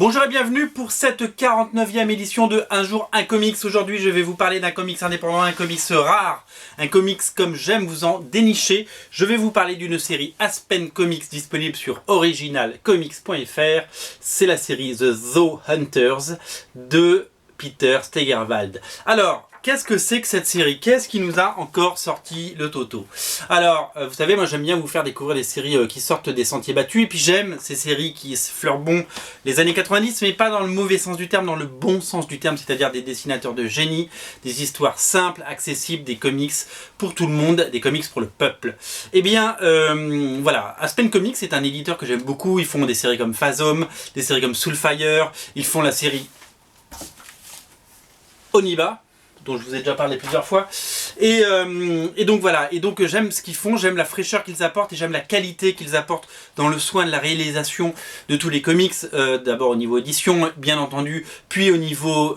Bonjour et bienvenue pour cette 49e édition de Un jour un comics. Aujourd'hui je vais vous parler d'un comics indépendant, un comics rare, un comics comme j'aime vous en dénicher. Je vais vous parler d'une série Aspen Comics disponible sur originalcomics.fr. C'est la série The Zoo Hunters de Peter Steigerwald. Alors, qu'est-ce que c'est que cette série? Qu'est-ce qui nous a encore sorti le toto? Alors, vous savez, moi j'aime bien vous faire découvrir des séries qui sortent des sentiers battus. Et puis j'aime ces séries qui fleurent bon les années 90, mais pas dans le mauvais sens du terme, dans le bon sens du terme, c'est-à-dire des dessinateurs de génie, des histoires simples, accessibles, des comics pour tout le monde, des comics pour le peuple. Eh bien, voilà, Aspen Comics est un éditeur que j'aime beaucoup. Ils font des séries comme Phasm, des séries comme Soulfire, ils font la série Oniba, dont je vous ai déjà parlé plusieurs fois, et donc voilà, et donc j'aime ce qu'ils font, j'aime la fraîcheur qu'ils apportent et j'aime la qualité qu'ils apportent dans le soin de la réalisation de tous les comics, d'abord au niveau édition bien entendu, puis au niveau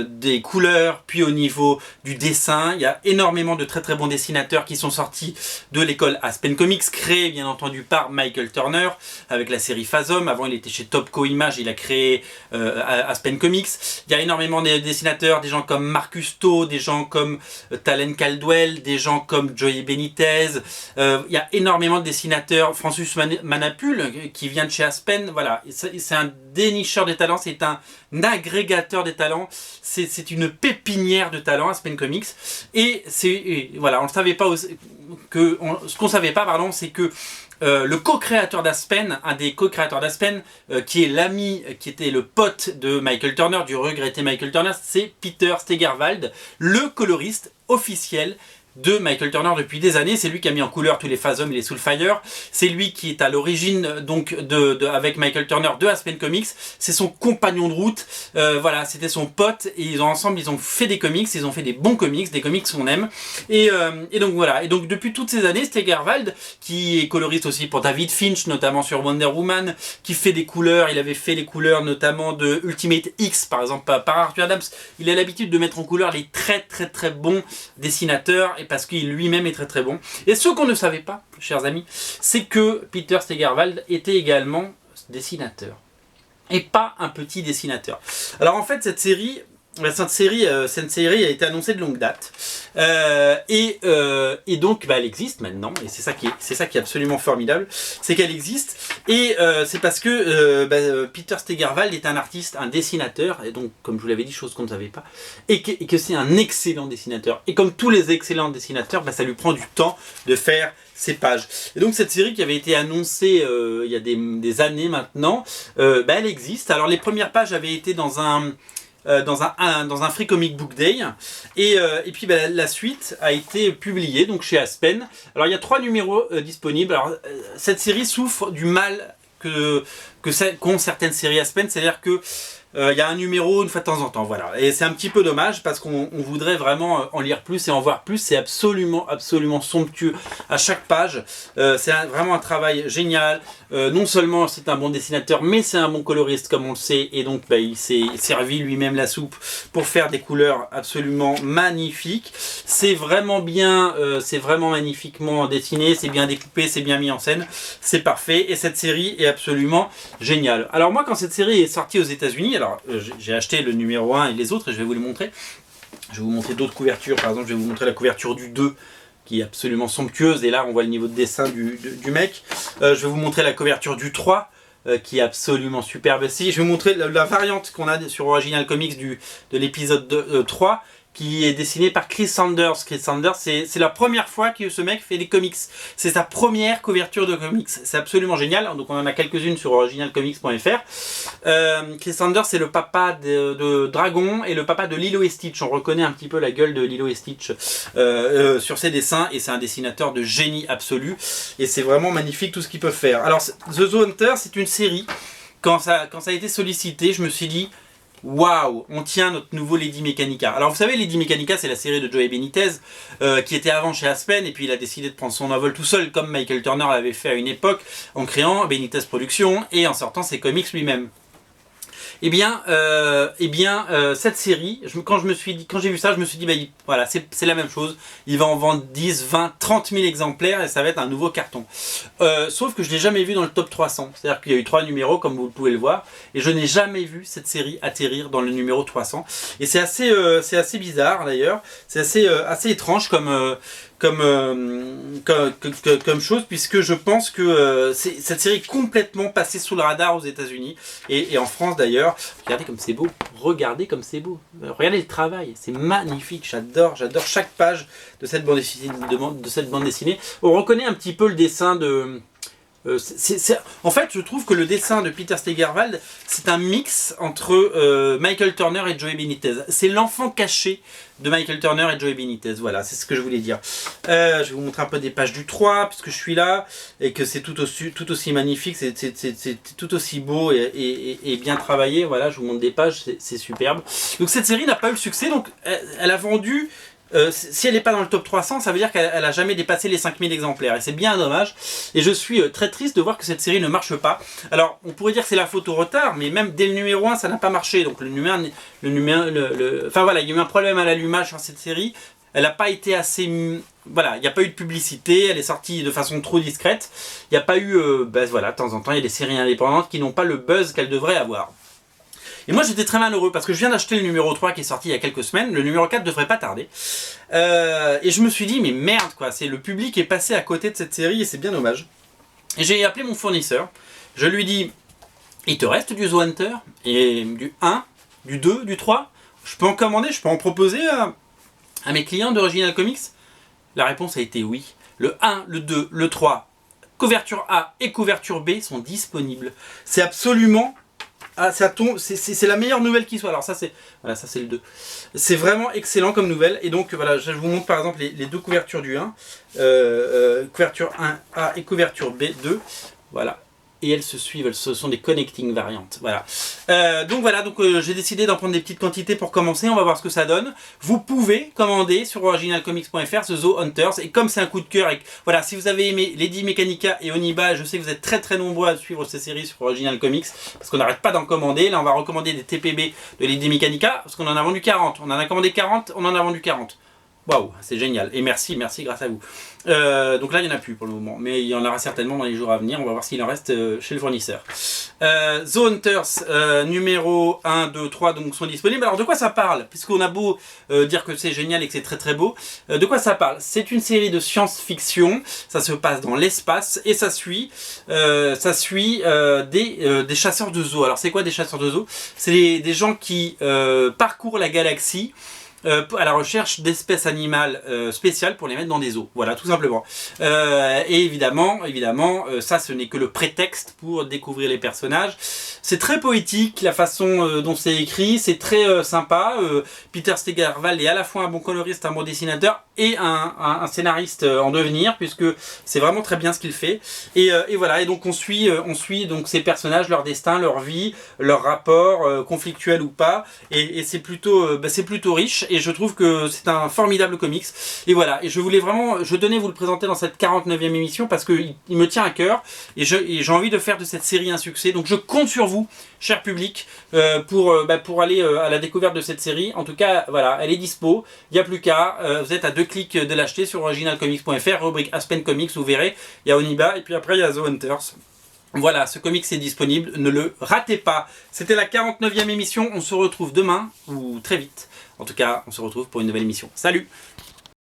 des couleurs, puis au niveau du dessin. Il y a énormément de très très bons dessinateurs qui sont sortis de l'école Aspen Comics, créée bien entendu par Michael Turner avec la série Phasm. Avant il était chez Topco Images, il a créé Aspen Comics. Il y a énormément de dessinateurs, des gens comme Marcus, des gens comme Talen Caldwell, des gens comme Joey Benitez. Il y a énormément de dessinateurs. Francis Manapul qui vient de chez Aspen. Voilà, c'est un dénicheur de talents, c'est un agrégateur des talents. C'est une pépinière de talents, Aspen Comics. Et voilà, on ne savait pas ce qu'on savait pas, pardon, c'est que le co-créateur d'Aspen, un des co-créateurs d'Aspen, qui est l'ami, qui était le pote de Michael Turner, du regretté Michael Turner, c'est Peter Steigerwald, le coloriste officiel de Michael Turner depuis des années. C'est lui qui a mis en couleur tous les Phasm et les Soulfire. C'est lui qui est à l'origine donc avec Michael Turner de Aspen Comics. C'est son compagnon de route. Voilà, c'était son pote et ensemble ils ont fait des comics. Ils ont fait des bons comics, des comics qu'on aime. Et donc voilà. Et donc depuis toutes ces années, Steigerwald, qui est coloriste aussi pour David Finch, notamment sur Wonder Woman, qui fait des couleurs. Il avait fait les couleurs notamment de Ultimate X, par exemple, par Arthur Adams. Il a l'habitude de mettre en couleur les très très très bons dessinateurs, parce qu'il lui-même est très très bon. Et ce qu'on ne savait pas, chers amis, c'est que Peter Steigerwald était également dessinateur. Et pas un petit dessinateur. Alors en fait, cette série a été annoncée de longue date. Et donc, elle existe maintenant. Et c'est ça qui est absolument formidable. C'est qu'elle existe. Et c'est parce que Peter Steigerwald est un artiste, un dessinateur. Et donc, comme je vous l'avais dit, chose qu'on ne savait pas. Et que c'est un excellent dessinateur. Et comme tous les excellents dessinateurs, ça lui prend du temps de faire ces pages. Et donc cette série qui avait été annoncée il y a des années maintenant, elle existe. Alors les premières pages avaient été dans un Free Comic Book Day et puis la suite a été publiée donc chez Aspen. Alors il y a 3 numéros disponibles. Alors cette série souffre du mal qu'ont certaines séries Aspen, c'est-à-dire que il y a un numéro une fois de temps en temps, voilà. Et c'est un petit peu dommage parce qu'on voudrait vraiment en lire plus et en voir plus. C'est absolument somptueux à chaque page. C'est vraiment un travail génial. Non seulement c'est un bon dessinateur, mais c'est un bon coloriste comme on le sait. Et donc il s'est servi lui-même la soupe pour faire des couleurs absolument magnifiques. C'est vraiment bien, c'est vraiment magnifiquement dessiné, c'est bien découpé, c'est bien mis en scène. C'est parfait et cette série est absolument géniale. Alors moi quand cette série est sortie aux États-Unis, alors j'ai acheté le numéro 1 et les autres et je vais vous les montrer. Je vais vous montrer d'autres couvertures, par exemple je vais vous montrer la couverture du 2 qui est absolument somptueuse et là on voit le niveau de dessin du mec. Je vais vous montrer la couverture du 3 qui est absolument superbe aussi. Je vais vous montrer la variante qu'on a sur Original Comics de l'épisode 3 qui est dessiné par Chris Sanders. Chris Sanders, c'est la première fois que ce mec fait des comics. C'est sa première couverture de comics. C'est absolument génial. Donc on en a quelques-unes sur originalcomics.fr. Chris Sanders, c'est le papa de Dragon et le papa de Lilo et Stitch. On reconnaît un petit peu la gueule de Lilo et Stitch sur ses dessins. Et c'est un dessinateur de génie absolu. Et c'est vraiment magnifique tout ce qu'il peut faire. Alors The Zoo Hunter, c'est une série. Quand ça a été sollicité, je me suis dit... Waouh, on tient notre nouveau Lady Mechanica. Alors vous savez, Lady Mechanica, c'est la série de Joey Benitez qui était avant chez Aspen et puis il a décidé de prendre son envol tout seul comme Michael Turner l'avait fait à une époque en créant Benitez Productions et en sortant ses comics lui-même. Cette série, quand j'ai vu ça, je me suis dit, bah, voilà, c'est la même chose. Il va en vendre 10, 20, 30 000 exemplaires et ça va être un nouveau carton. Sauf que je ne l'ai jamais vu dans le top 300. C'est-à-dire qu'il y a eu 3 numéros, comme vous pouvez le voir, et je n'ai jamais vu cette série atterrir dans le numéro 300. Et c'est assez bizarre d'ailleurs. C'est assez étrange comme chose, puisque je pense que cette série est complètement passée sous le radar aux États-Unis et en France d'ailleurs. Regardez comme c'est beau, regardez comme c'est beau, regardez le travail, c'est magnifique, j'adore chaque page de cette bande dessinée, On reconnaît un petit peu le dessin de... En fait, je trouve que le dessin de Peter Steigerwald, c'est un mix entre Michael Turner et Joey Benitez. C'est l'enfant caché de Michael Turner et Joey Benitez. Voilà, c'est ce que je voulais dire. Je vais vous montrer un peu des pages du 3, puisque je suis là, et que c'est tout aussi magnifique, c'est tout aussi beau et bien travaillé. Voilà, je vous montre des pages, c'est superbe. Donc cette série n'a pas eu le succès, donc elle a vendu... si elle n'est pas dans le top 300, ça veut dire qu'elle n'a jamais dépassé les 5000 exemplaires. Et c'est bien dommage. Et je suis très triste de voir que cette série ne marche pas. Alors, on pourrait dire que c'est la faute au retard, mais même dès le numéro 1, ça n'a pas marché. Donc, enfin voilà, il y a eu un problème à l'allumage sur cette série. Elle n'a pas été assez... Voilà, il n'y a pas eu de publicité, elle est sortie de façon trop discrète. Il n'y a pas eu... voilà, de temps en temps, il y a des séries indépendantes qui n'ont pas le buzz qu'elles devraient avoir. Et moi j'étais très malheureux parce que je viens d'acheter le numéro 3 qui est sorti il y a quelques semaines, le numéro 4 devrait pas tarder. Et je me suis dit mais merde quoi, le public est passé à côté de cette série et c'est bien dommage. Et j'ai appelé mon fournisseur, je lui dis il te reste du The Hunter et du 1, du 2, du 3, je peux en commander, je peux en proposer à mes clients d'Original Comics? La réponse a été oui. Le 1, le 2, le 3, couverture A et couverture B sont disponibles. C'est absolument... Ah, c'est la meilleure nouvelle qui soit. Alors ça c'est le 2. C'est vraiment excellent comme nouvelle. Et donc voilà, je vous montre par exemple les deux couvertures du 1. Couverture 1A et couverture B2. Voilà. Et elles se suivent, ce sont des connecting variantes. Voilà. Donc j'ai décidé d'en prendre des petites quantités pour commencer. On va voir ce que ça donne. Vous pouvez commander sur originalcomics.fr ce The Hunters. Et comme c'est un coup de cœur, voilà, si vous avez aimé Lady Mechanica et Oniba, je sais que vous êtes très nombreux à suivre ces séries sur Original Comics parce qu'on n'arrête pas d'en commander. Là, on va recommander des TPB de Lady Mechanica parce qu'on en a vendu 40. On en a commandé 40, on en a vendu 40. Waouh, c'est génial. Et merci grâce à vous. Donc là, il n'y en a plus pour le moment. Mais il y en aura certainement dans les jours à venir. On va voir s'il en reste chez le fournisseur. The Hunters, numéro 1, 2, 3, donc sont disponibles. Alors, de quoi ça parle? Puisqu'on a beau dire que c'est génial et que c'est très beau. De quoi ça parle? C'est une série de science-fiction. Ça se passe dans l'espace. Et ça suit des chasseurs de zoo. Alors, c'est quoi des chasseurs de zoo? C'est des gens qui parcourent la galaxie à la recherche d'espèces animales spéciales pour les mettre dans des zoos. Voilà, tout simplement. Et évidemment, ça ce n'est que le prétexte pour découvrir les personnages. C'est très poétique la façon dont c'est écrit, c'est très sympa. Peter Steigerwald est à la fois un bon coloriste, un bon dessinateur et un scénariste en devenir, puisque c'est vraiment très bien ce qu'il fait. Et voilà, et donc on suit donc ces personnages, leur destin, leur vie, leur rapport, conflictuel ou pas, et c'est plutôt riche. Et je trouve que c'est un formidable comics. Et voilà, et je tenais à vous le présenter dans cette 49e émission parce qu'il me tient à cœur et j'ai envie de faire de cette série un succès. Donc je compte sur vous, cher public, pour aller à la découverte de cette série. En tout cas, voilà, elle est dispo, il n'y a plus qu'à. Vous êtes à 2 clics de l'acheter sur originalcomics.fr, rubrique Aspen Comics, vous verrez, il y a Oniba et puis après il y a The Hunters. Voilà, ce comics est disponible, ne le ratez pas. C'était la 49e émission, on se retrouve demain, ou très vite. En tout cas, on se retrouve pour une nouvelle émission. Salut!